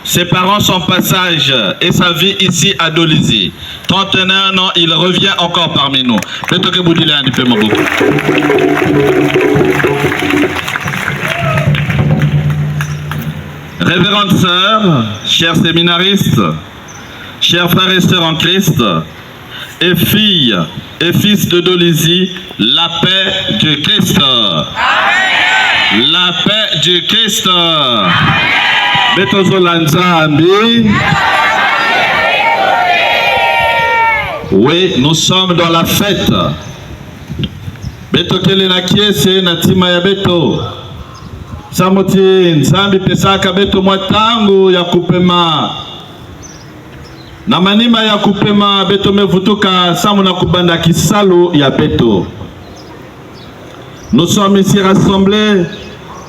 Ses parents sont passage et sa vie ici à Dolisie. 31 ans, il revient encore parmi nous. Révérende sœur, chers séminaristes, chers frères et sœurs en Christ, et filles et fils de Dolisie, la paix du Christ. Amen. La paix du Christ. Amen. Oui, nous sommes dans la fête. Beto kele na kiese na tima ya beto. Samoti nzambi pesaka beto mwatangu ya kupema. Na manima ya kupema beto mevutuka samu na kubanda kisalu ya beto. Nous sommes ici rassemblés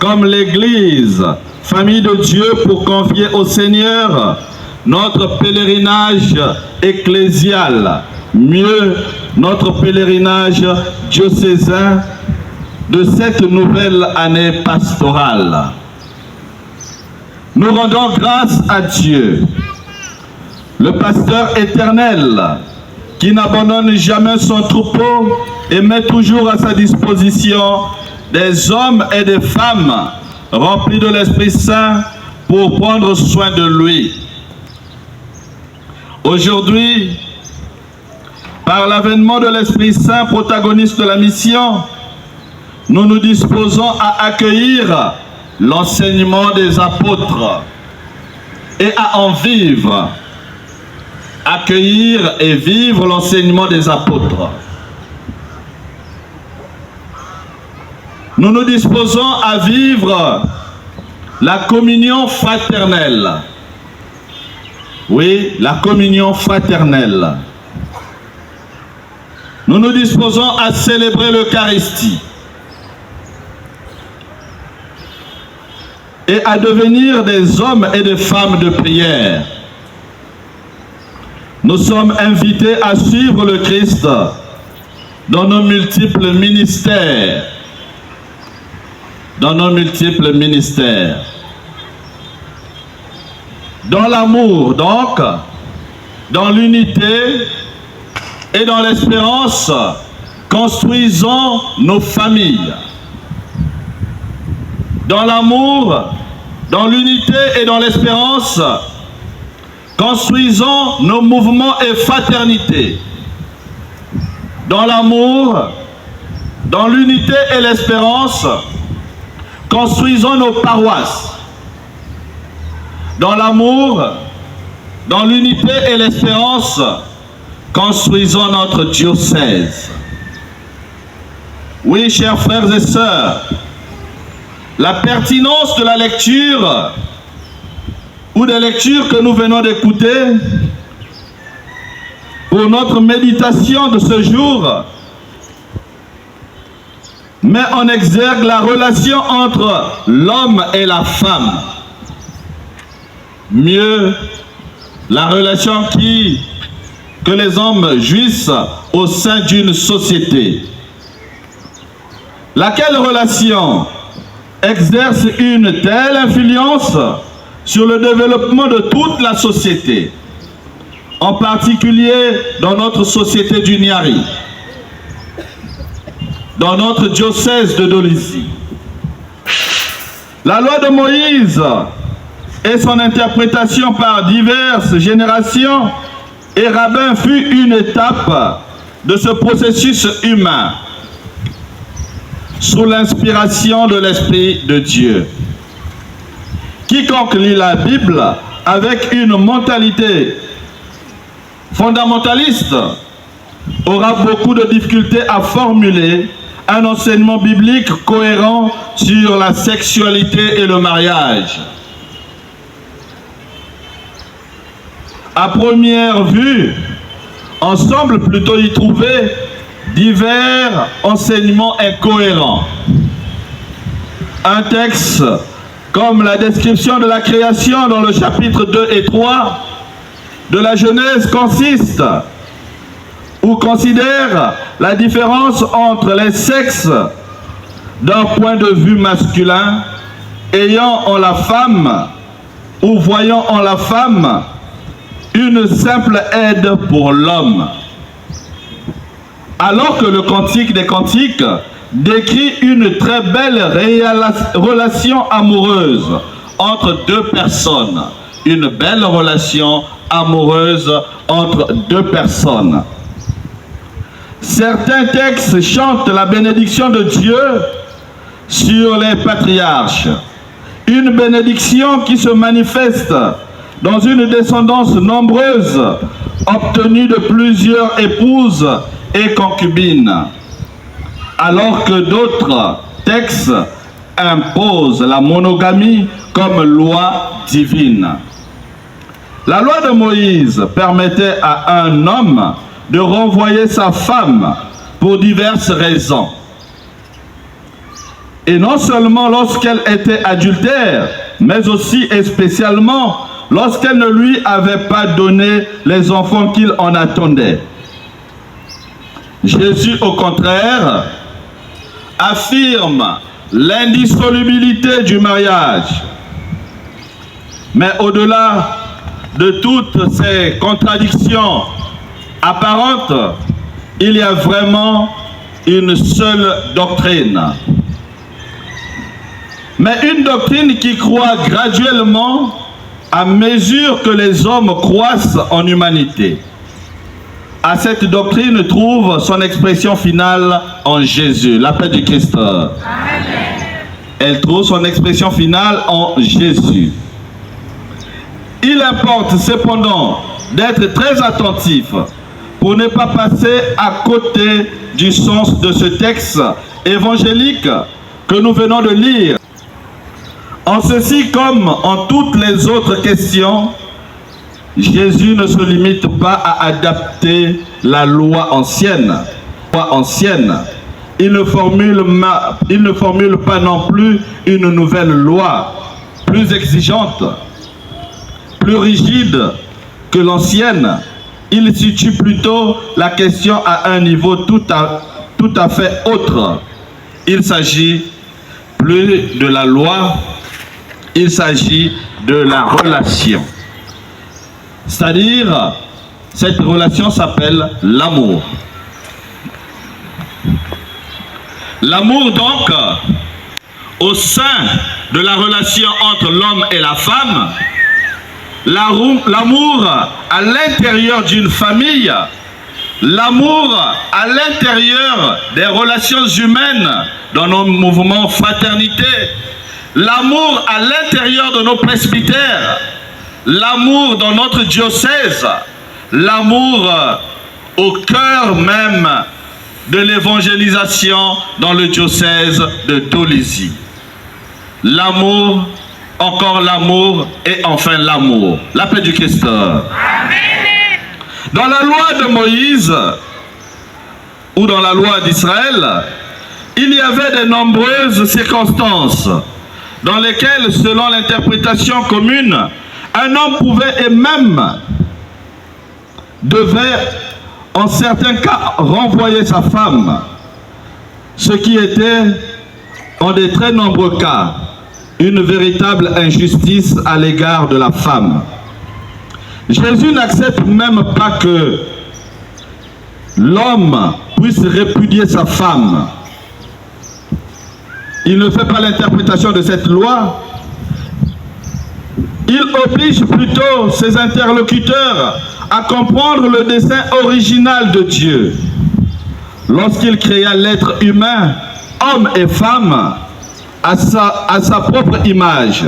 comme l'Église, famille de Dieu, pour confier au Seigneur notre pèlerinage ecclésial, mieux notre pèlerinage diocésain de cette nouvelle année pastorale. Nous rendons grâce à Dieu, le pasteur éternel, qui n'abandonne jamais son troupeau et met toujours à sa disposition des hommes et des femmes remplis de l'Esprit Saint pour prendre soin de lui. Aujourd'hui, par l'avènement de l'Esprit Saint, protagoniste de la mission, nous nous disposons à accueillir l'enseignement des apôtres et à en vivre. Accueillir et vivre l'enseignement des apôtres. Nous nous disposons à vivre la communion fraternelle. Oui, la communion fraternelle. Nous nous disposons à célébrer l'Eucharistie et à devenir des hommes et des femmes de prière. Nous sommes invités à suivre le Christ dans nos multiples ministères. Dans nos multiples ministères. Dans l'amour, donc, dans l'unité et dans l'espérance, construisons nos familles. Dans l'amour, dans l'unité et dans l'espérance, construisons nos mouvements et fraternités. Dans l'amour, dans l'unité et l'espérance, construisons nos paroisses. Dans l'amour, dans l'unité et l'espérance, construisons notre diocèse. Oui, chers frères et sœurs, la pertinence de la lecture ou des lectures que nous venons d'écouter pour notre méditation de ce jour met en exergue la relation entre l'homme et la femme. Mieux, la relation que les hommes jouissent au sein d'une société. Laquelle relation exerce une telle influence sur le développement de toute la société, en particulier dans notre société du Niari, dans notre diocèse de Dolisie. La loi de Moïse et son interprétation par diverses générations et rabbins fut une étape de ce processus humain sous l'inspiration de l'Esprit de Dieu. Quiconque lit la Bible avec une mentalité fondamentaliste aura beaucoup de difficultés à formuler un enseignement biblique cohérent sur la sexualité et le mariage. À première vue, on semble plutôt y trouver divers enseignements incohérents. Un texte comme la description de la création dans le chapitre 2 et 3 de la Genèse consiste ou considère la différence entre les sexes d'un point de vue masculin, ayant en la femme ou voyant en la femme une simple aide pour l'homme. Alors que le Cantique des Cantiques décrit une très belle relation amoureuse entre deux personnes. Une belle relation amoureuse entre deux personnes. Certains textes chantent la bénédiction de Dieu sur les patriarches. Une bénédiction qui se manifeste dans une descendance nombreuse, obtenue de plusieurs épouses et concubines. Alors que d'autres textes imposent la monogamie comme loi divine. La loi de Moïse permettait à un homme de renvoyer sa femme pour diverses raisons. Et non seulement lorsqu'elle était adultère, mais aussi et spécialement lorsqu'elle ne lui avait pas donné les enfants qu'il en attendait. Jésus, au contraire, affirme l'indissolubilité du mariage. Mais au-delà de toutes ces contradictions apparentes, il y a vraiment une seule doctrine. Mais une doctrine qui croît graduellement à mesure que les hommes croissent en humanité. À cette doctrine trouve son expression finale en Jésus, la paix du Christ. Amen. Elle trouve son expression finale en Jésus. Il importe cependant d'être très attentif pour ne pas passer à côté du sens de ce texte évangélique que nous venons de lire. En ceci comme en toutes les autres questions, Jésus ne se limite pas à adapter la loi ancienne. Il ne formule pas non plus une nouvelle loi, plus exigeante, plus rigide que l'ancienne. Il situe plutôt la question à un niveau tout à fait autre. Il s'agit plus de la loi, il s'agit de la relation. C'est-à-dire, cette relation s'appelle l'amour. L'amour donc, au sein de la relation entre l'homme et la femme, l'amour à l'intérieur d'une famille, l'amour à l'intérieur des relations humaines dans nos mouvements fraternité, l'amour à l'intérieur de nos presbytères, l'amour dans notre diocèse, l'amour au cœur même de l'évangélisation dans le diocèse de Dolisie. L'amour, encore l'amour et enfin l'amour. La paix du Christ. Amen. Dans la loi de Moïse ou dans la loi d'Israël, il y avait de nombreuses circonstances dans lesquelles, selon l'interprétation commune, un homme pouvait et même devait, en certains cas, renvoyer sa femme, ce qui était, en de très nombreux cas, une véritable injustice à l'égard de la femme. Jésus n'accepte même pas que l'homme puisse répudier sa femme. Il ne fait pas l'interprétation de cette loi. Il oblige plutôt ses interlocuteurs à comprendre le dessein original de Dieu. Lorsqu'il créa l'être humain, homme et femme, à sa propre image.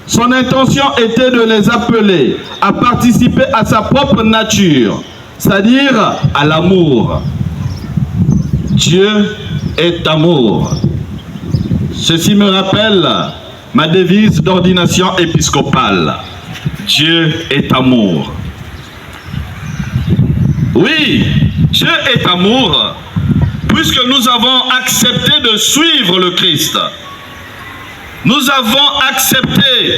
Son intention était de les appeler à participer à sa propre nature, c'est-à-dire à l'amour. Dieu est amour. Ceci me rappelle ma devise d'ordination épiscopale. Dieu est amour. Oui, Dieu est amour, puisque nous avons accepté de suivre le Christ. Nous avons accepté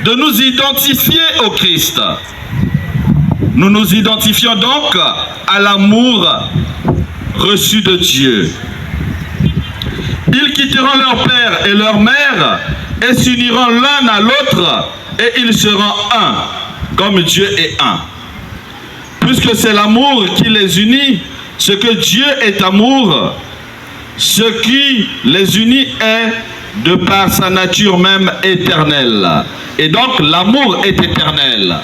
de nous identifier au Christ. Nous nous identifions donc à l'amour reçu de Dieu. Ils quitteront leur père et leur mère et s'uniront l'un à l'autre et ils seront un, comme Dieu est un. Puisque c'est l'amour qui les unit, ce que Dieu est amour, ce qui les unit est de par sa nature même éternelle. Et donc l'amour est éternel.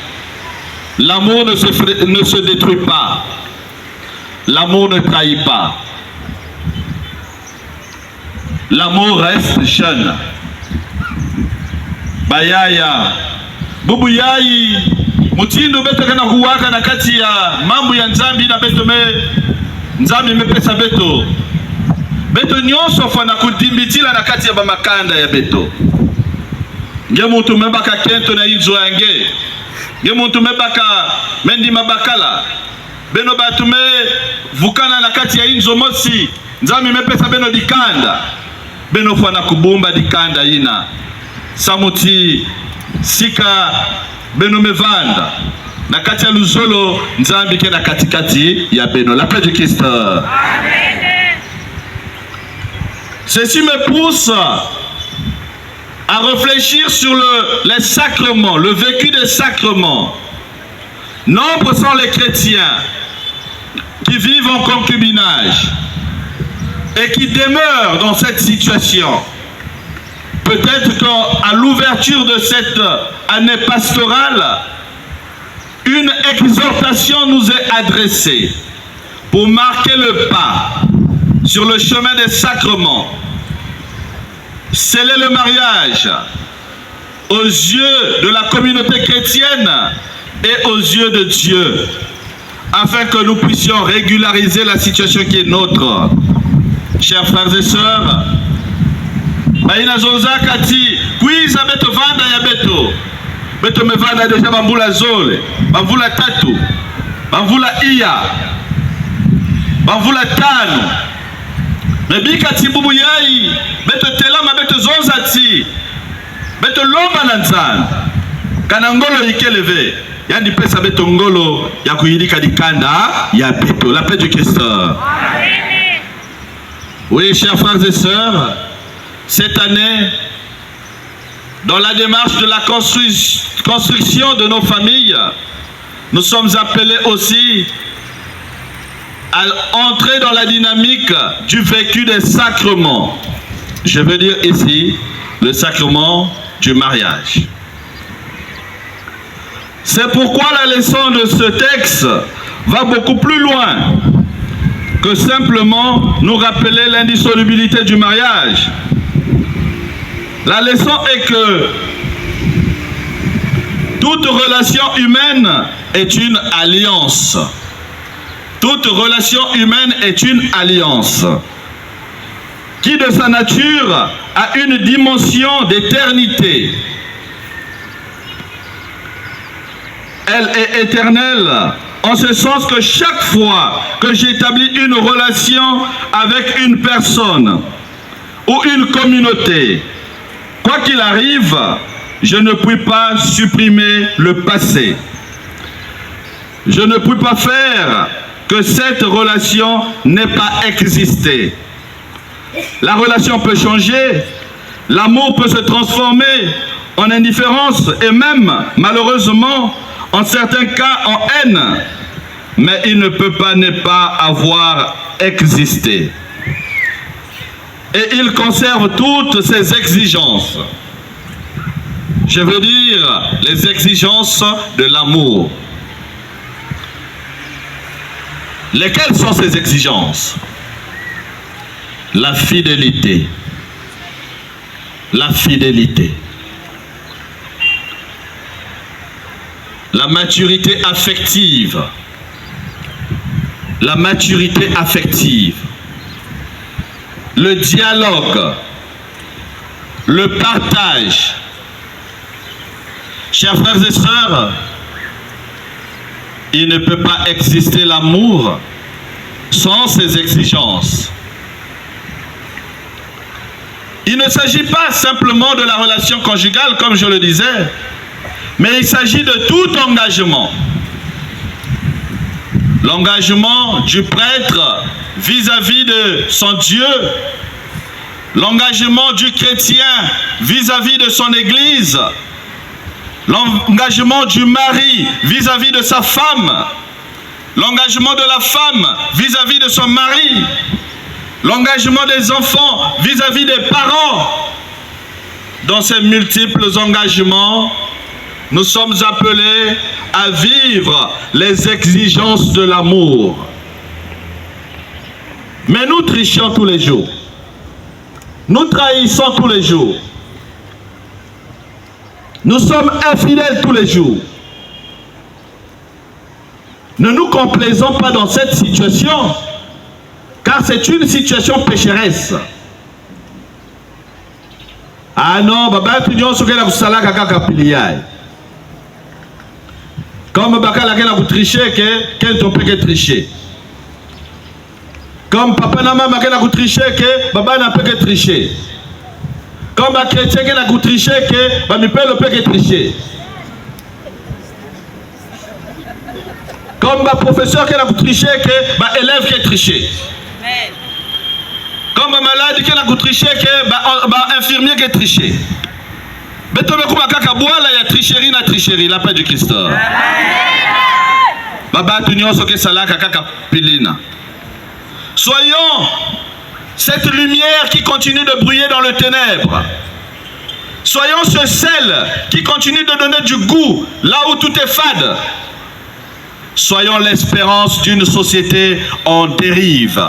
L'amour ne se détruit pas. L'amour ne trahit pas. L'amour reste jeune. Bayaya. Bubuyai. Mutindo beto kana kuwaka na kati ya mambo ya nzambi na beto nzambi mepesa beto. Beto nyonso fana kudimbitila na kati ya bamakanda ya beto. Nge muntu mebaka kento na inzo yange. Nge muntu mebaka mendi mabakala. Beno batume vukana na kati ya inzo mosi. Nzambi mepesa beno dikanda. Beno fana kubumba dikanda ina. Samuti sika beno mevanda. Na kati ya luzolo nzambi ke na katikati ya beno. La paix du Christ. Amen. Ceci me pousse à réfléchir sur les sacrements, le vécu des sacrements. Nombreux sont les chrétiens qui vivent en concubinage et qui demeurent dans cette situation. Peut-être qu'à l'ouverture de cette année pastorale, une exhortation nous est adressée pour marquer le pas sur le chemin des sacrements, sceller le mariage aux yeux de la communauté chrétienne et aux yeux de Dieu, afin que nous puissions régulariser la situation qui est nôtre. Chers frères et sœurs, Baina Zonza Kati, Kwiza Beto Vanda ya Beto, Beto Mevanda déjà Bambula Zole, Bambula Tatu, Bambula Iya, Bambula Tanu, Mebika Tibubu Yai, Beto Telama Beto Zonzati, Beto Lomba Nanzan, Kanangolo Ikeleve, Yandi Pesa Beto Ngolo, Yakuyidika Dikanda, Ya Beto, la paix du Christ. Oui, chers frères et sœurs, cette année, dans la démarche de la construction de nos familles, nous sommes appelés aussi à entrer dans la dynamique du vécu des sacrements. Je veux dire ici le sacrement du mariage. C'est pourquoi la leçon de ce texte va beaucoup plus loin que simplement nous rappeler l'indissolubilité du mariage. La leçon est que toute relation humaine est une alliance. Toute relation humaine est une alliance qui de sa nature a une dimension d'éternité. Elle est éternelle en ce sens que chaque fois que j'établis une relation avec une personne ou une communauté, quoi qu'il arrive, je ne puis pas supprimer le passé. Je ne puis pas faire que cette relation n'ait pas existé. La relation peut changer, l'amour peut se transformer en indifférence et même, malheureusement, en certains cas en haine, mais il ne peut pas ne pas avoir existé. Et il conserve toutes ses exigences. Je veux dire les exigences de l'amour. Lesquelles sont ces exigences? La fidélité. La fidélité. La maturité affective. La maturité affective. Le dialogue. Le partage. Chers frères et sœurs, il ne peut pas exister l'amour sans ces exigences. Il ne s'agit pas simplement de la relation conjugale, comme je le disais, mais il s'agit de tout engagement. L'engagement du prêtre vis-à-vis de son Dieu, l'engagement du chrétien vis-à-vis de son église, l'engagement du mari vis-à-vis de sa femme, l'engagement de la femme vis-à-vis de son mari, l'engagement des enfants vis-à-vis des parents. Dans ces multiples engagements, nous sommes appelés à vivre les exigences de l'amour. Mais nous trichons tous les jours. Nous trahissons tous les jours. Nous sommes infidèles tous les jours. Ne nous complaisons pas dans cette situation, car c'est une situation pécheresse. Ah non, baba tu nyonso ke na kusala kaka piliai. Comme baka la ke na kutricher que ton peut que tricher. Comme papa na maman ke na kutricher que baba na peut que tricher. Comme ba chrétien ke na kutricher que ba mi peut que tricher. Comme ba professeur ke na kutricher que ba élève ke tricher. Amen. Comme un malade qui a triché, que infirmier qui a triché. Mais tu vois kaka bois là, il y a tricherie, na tricherie, la paix du Christ. Baba tu n'as pas ça kaka pilina. Soyons cette lumière qui continue de briller dans le ténèbre. Soyons ce sel qui continue de donner du goût là où tout est fade. Soyons l'espérance d'une société en dérive.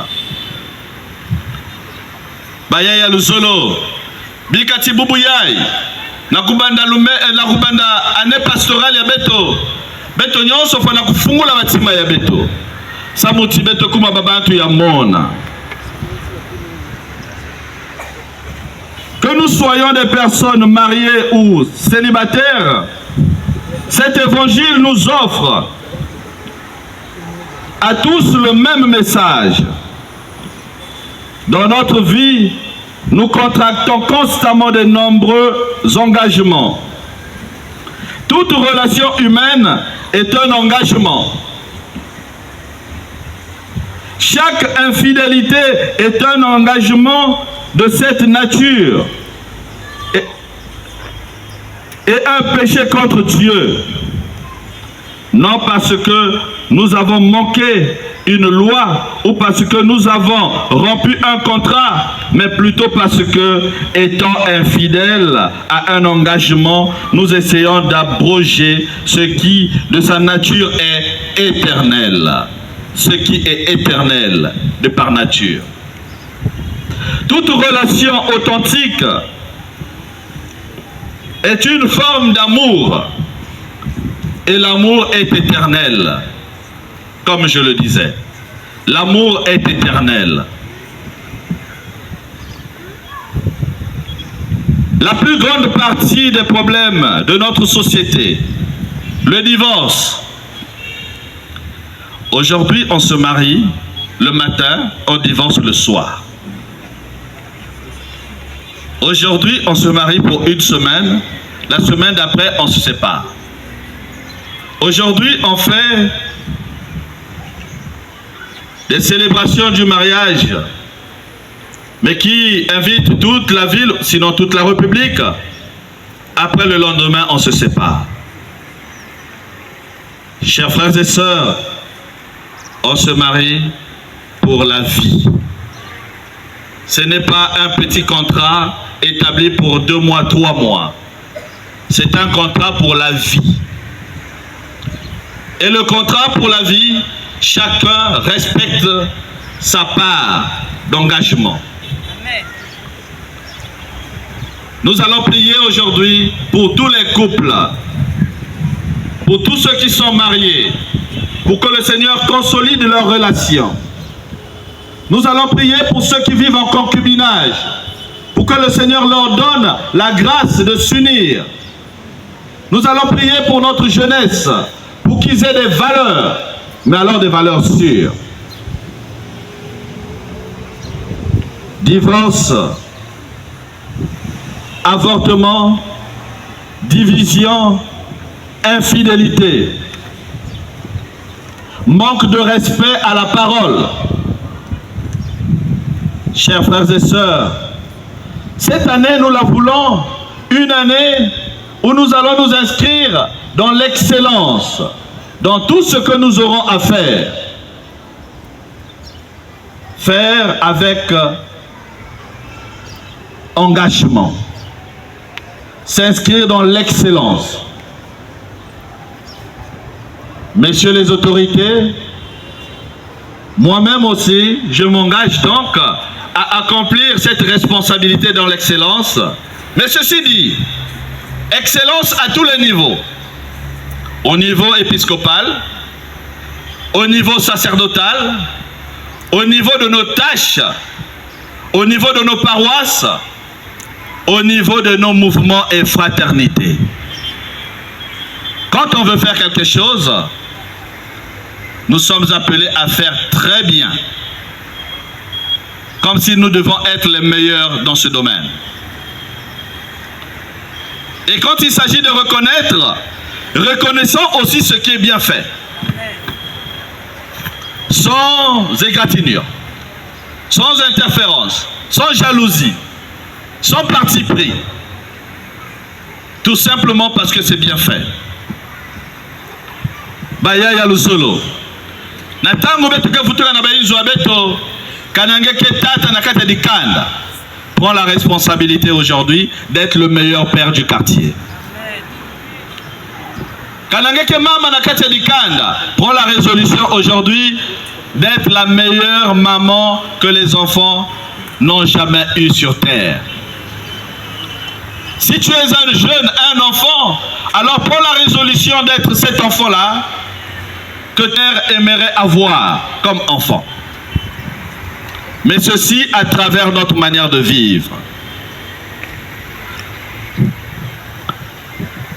Bayaya Luzolo, Bikati Bubuyai, Nakubanda année pastorale ya Beto, Beto nyonso fana kufungula batima ya Beto. Samuti Beto kuma babantu ya mona. Que nous soyons des personnes mariées ou célibataires, cet évangile nous offre à tous le même message. Dans notre vie, nous contractons constamment de nombreux engagements. Toute relation humaine est un engagement. Chaque infidélité est un engagement de cette nature et un péché contre Dieu. Non parce que nous avons manqué une loi ou parce que nous avons rompu un contrat, mais plutôt parce que, étant infidèles à un engagement, nous essayons d'abroger ce qui, de sa nature, est éternel. Ce qui est éternel de par nature. Toute relation authentique est une forme d'amour. Et l'amour est éternel. Comme je le disais, l'amour est éternel. La plus grande partie des problèmes de notre société, le divorce. Aujourd'hui, on se marie le matin, on divorce le soir. Aujourd'hui, on se marie pour une semaine, la semaine d'après, on se sépare. Aujourd'hui, on fait des célébrations du mariage, mais qui invitent toute la ville, sinon toute la République. Après le lendemain, on se sépare. Chers frères et sœurs, on se marie pour la vie. Ce n'est pas un petit contrat établi pour 2 mois, 3 mois. C'est un contrat pour la vie. Et le contrat pour la vie, chacun respecte sa part d'engagement. Nous allons prier aujourd'hui pour tous les couples, pour tous ceux qui sont mariés, pour que le Seigneur consolide leurs relations. Nous allons prier pour ceux qui vivent en concubinage, pour que le Seigneur leur donne la grâce de s'unir. Nous allons prier pour notre jeunesse, pour qu'ils aient des valeurs, mais alors des valeurs sûres. Divorce, avortement, division, infidélité, manque de respect à la parole. Chers frères et sœurs, Cette année, nous la voulons une année où nous allons nous inscrire dans l'excellence, dans tout ce que nous aurons à faire. Faire avec engagement. S'inscrire dans l'excellence. Messieurs les autorités, moi-même aussi, je m'engage donc à accomplir cette responsabilité dans l'excellence. Mais ceci dit, excellence à tous les niveaux. Au niveau épiscopal, au niveau sacerdotal, au niveau de nos tâches, au niveau de nos paroisses, au niveau de nos mouvements et fraternités. Quand on veut faire quelque chose, nous sommes appelés à faire très bien, comme si nous devons être les meilleurs dans ce domaine. Et quand il s'agit de reconnaître, reconnaissons aussi ce qui est bien fait, sans égratignure, sans interférence, sans jalousie, sans parti pris, tout simplement parce que c'est bien fait. Baya ya lusolo. Na tango betu ke futuka na bayizo abeto kanange ke tata na kata dikanda. Prends la responsabilité aujourd'hui d'être le meilleur père du quartier. Kanange ke mama na kata dikanda. Prends la résolution aujourd'hui d'être la meilleure maman que les enfants n'ont jamais eu sur terre. Si tu es un jeune, un enfant, alors prends la résolution d'être cet enfant-là que Terre aimerait avoir comme enfant. Mais ceci à travers notre manière de vivre.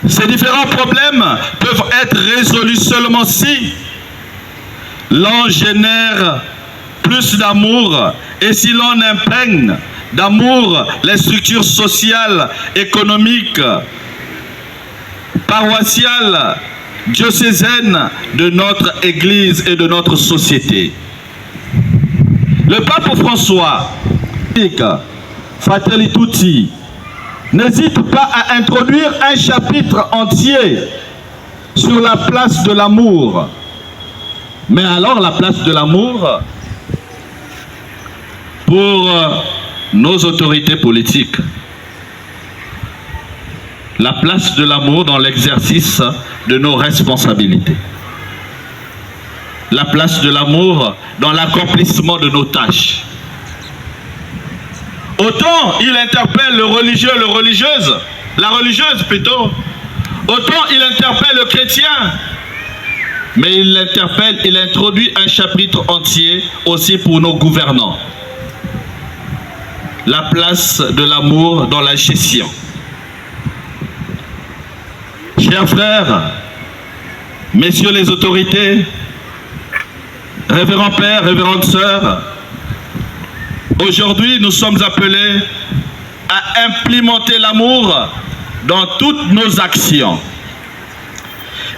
Ces différents problèmes peuvent être résolus seulement si l'on génère plus d'amour et si l'on imprègne d'amour les structures sociales, économiques, paroissiales, diocésaines de notre Église et de notre société. Le pape François, Fratelli Tutti, n'hésite pas à introduire un chapitre entier sur la place de l'amour. Mais alors la place de l'amour pour nos autorités politiques, la place de l'amour dans l'exercice de nos responsabilités, la place de l'amour dans l'accomplissement de nos tâches. Autant il interpelle le religieux, la religieuse plutôt, autant il interpelle le chrétien, mais il l'interpelle, il introduit un chapitre entier aussi pour nos gouvernants. La place de l'amour dans la gestion. Chers frères, messieurs les autorités, révérends pères, révérentes sœurs, aujourd'hui nous sommes appelés à implémenter l'amour dans toutes nos actions.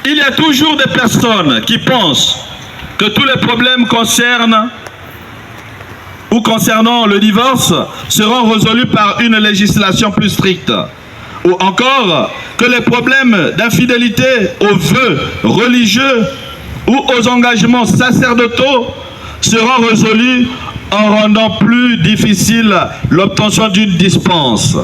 Il y a toujours des personnes qui pensent que tous les problèmes concernant le divorce seront résolus par une législation plus stricte. Ou encore que les problèmes d'infidélité aux vœux religieux ou aux engagements sacerdotaux seront résolus en rendant plus difficile l'obtention d'une dispense.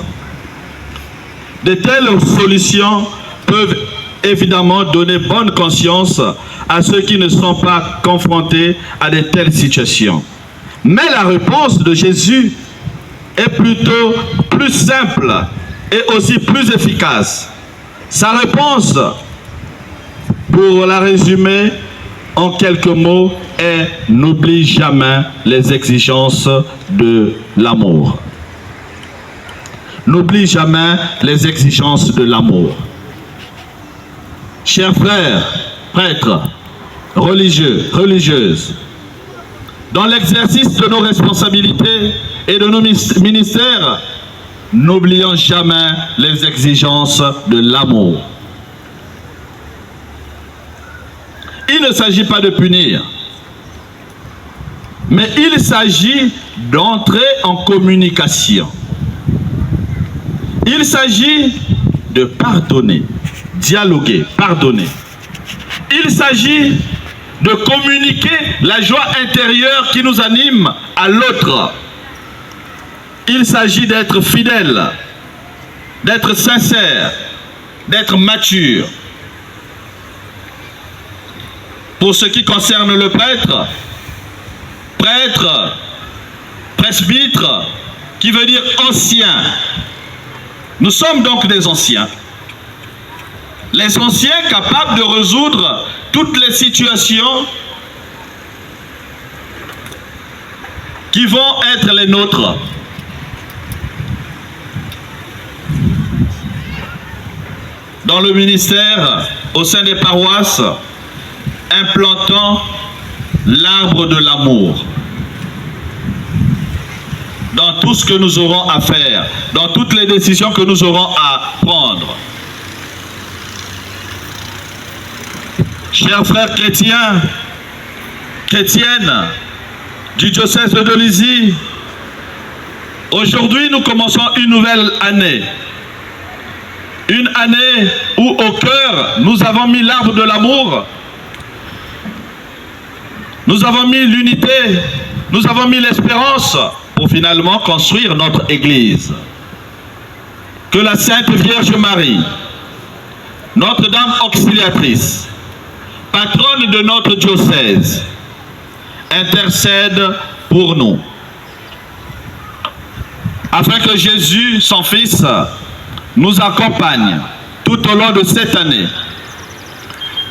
De telles solutions peuvent évidemment donner bonne conscience à ceux qui ne sont pas confrontés à de telles situations. Mais la réponse de Jésus est plutôt plus simple et aussi plus efficace. Sa réponse, pour la résumer en quelques mots, est « n'oublie jamais les exigences de l'amour ». N'oublie jamais les exigences de l'amour. Chers frères, prêtres, religieux, religieuses, dans l'exercice de nos responsabilités et de nos ministères, n'oublions jamais les exigences de l'amour. Il ne s'agit pas de punir, mais il s'agit d'entrer en communication. Il s'agit de pardonner, dialoguer, pardonner. Il s'agit de communiquer la joie intérieure qui nous anime à l'autre. Il s'agit d'être fidèle, d'être sincère, d'être mature. Pour ce qui concerne le prêtre, presbytre, qui veut dire ancien. Nous sommes donc des anciens. Les anciens capables de résoudre toutes les situations qui vont être les nôtres. Dans le ministère, au sein des paroisses, implantons l'arbre de l'amour. Dans tout ce que nous aurons à faire, dans toutes les décisions que nous aurons à prendre. Chers frères chrétiens, chrétiennes du diocèse de Dolisie, aujourd'hui nous commençons une nouvelle année. Une année où au cœur nous avons mis l'arbre de l'amour, nous avons mis l'unité, nous avons mis l'espérance pour finalement construire notre Église. Que la Sainte Vierge Marie, Notre-Dame auxiliatrice, patronne de notre diocèse, intercède pour nous. Afin que Jésus, son Fils, nous accompagne tout au long de cette année.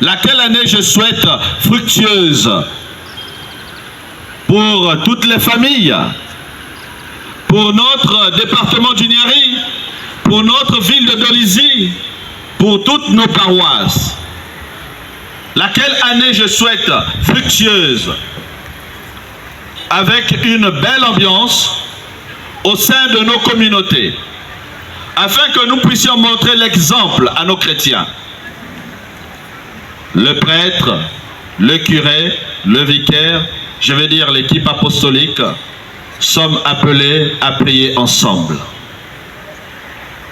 Laquelle année je souhaite fructueuse pour toutes les familles, pour notre département du Niari, pour notre ville de Dolisie, pour toutes nos paroisses. Laquelle année je souhaite fructueuse, avec une belle ambiance au sein de nos communautés, afin que nous puissions montrer l'exemple à nos chrétiens. Le prêtre, le curé, le vicaire, je vais dire l'équipe apostolique, sommes appelés à prier ensemble.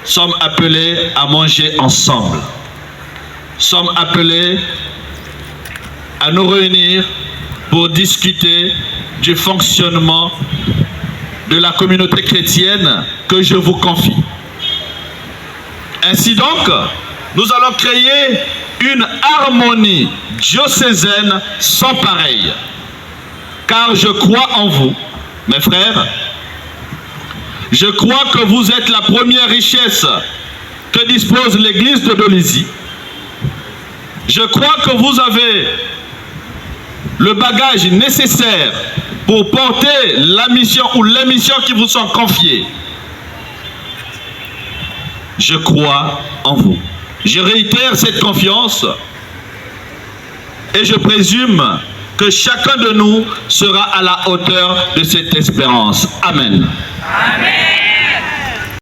Sommes appelés à manger ensemble. Sommes appelés à nous réunir pour discuter du fonctionnement de la communauté chrétienne que je vous confie. Ainsi donc, nous allons créer une harmonie diocésaine sans pareille. Car je crois en vous, mes frères. Je crois que vous êtes la première richesse que dispose l'Église de Dolisie. Je crois que vous avez le bagage nécessaire pour porter la mission ou les missions qui vous sont confiées. Je crois en vous. Je réitère cette confiance et je présume que chacun de nous sera à la hauteur de cette espérance. Amen. Amen.